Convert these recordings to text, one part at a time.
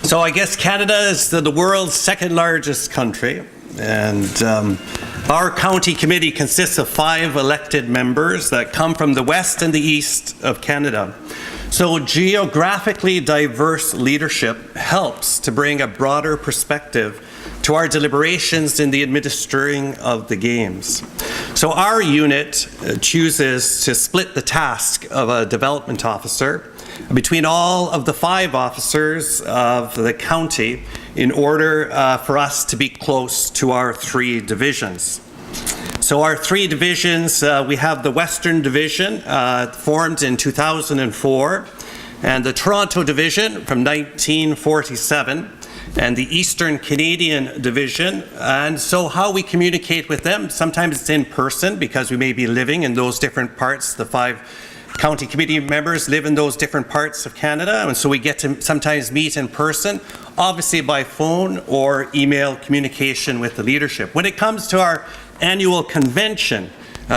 So I guess Canada is the world's second largest country, and our county committee consists of 5 elected members that come from the west and the east of Canada. So geographically diverse leadership helps to bring a broader perspective to our deliberations in the administering of the games. So our unit chooses to split the task of a development officer between all of the 5 officers of the county in order for us to be close to our 3 divisions. So our 3 divisions, we have the Western Division, formed in 2004, and the Toronto Division from 1947, and the Eastern Canadian Division. And so how we communicate with them, sometimes it's in person because we may be living in those different parts. The 5 county committee members live in those different parts of Canada, and so we get to sometimes meet in person, obviously by phone or email communication with the leadership. When it comes to our annual convention,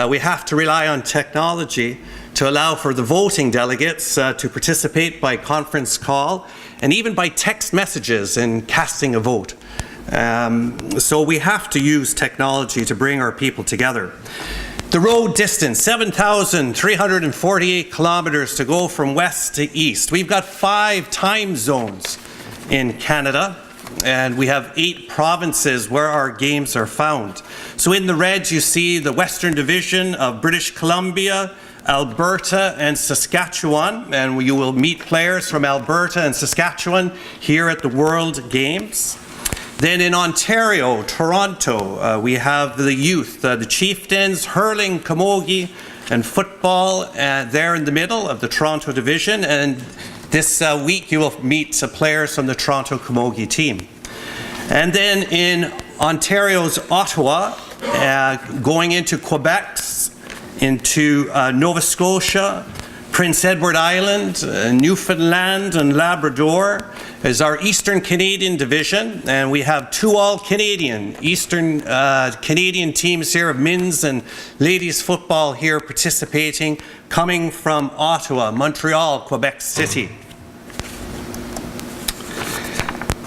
we have to rely on technology to allow for the voting delegates to participate by conference call and even by text messages in casting a vote. So we have to use technology to bring our people together. The road distance, 7,348 kilometers to go from west to east. We've got 5 time zones in Canada, and we have 8 provinces where our games are found. So in the red you see the Western Division of British Columbia, Alberta and Saskatchewan, and you will meet players from Alberta and Saskatchewan here at the World Games. Then in Ontario, Toronto, we have the youth, the Chieftains, hurling, camogie, and football there in the middle of the Toronto Division. And this week you will meet players from the Toronto camogie team. And then in Ontario's Ottawa, going into Quebec, into Nova Scotia, Prince Edward Island, Newfoundland and Labrador is our Eastern Canadian Division, and we have 2 all-Canadian Eastern Canadian teams here of men's and ladies football here participating, coming from Ottawa, Montreal, Quebec City.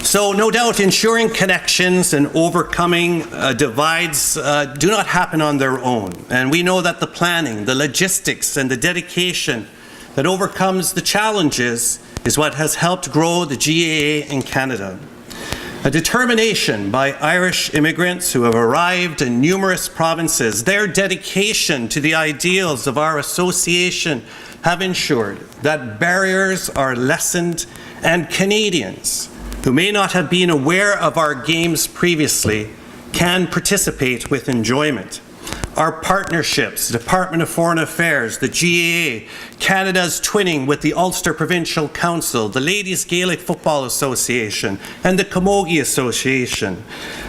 So no doubt ensuring connections and overcoming divides do not happen on their own. And we know that the planning, the logistics and the dedication that overcomes the challenges is what has helped grow the GAA in Canada. A determination by Irish immigrants who have arrived in numerous provinces, their dedication to the ideals of our association have ensured that barriers are lessened and Canadians who may not have been aware of our games previously can participate with enjoyment. Our partnerships, the Department of Foreign Affairs, the GAA, Canada's twinning with the Ulster Provincial Council, the Ladies Gaelic Football Association, and the Camogie Association.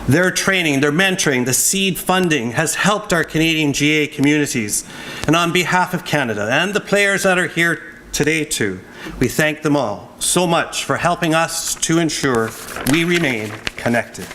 Their training, their mentoring, the seed funding has helped our Canadian GAA communities. And on behalf of Canada and the players that are here today too, we thank them all so much for helping us to ensure we remain connected.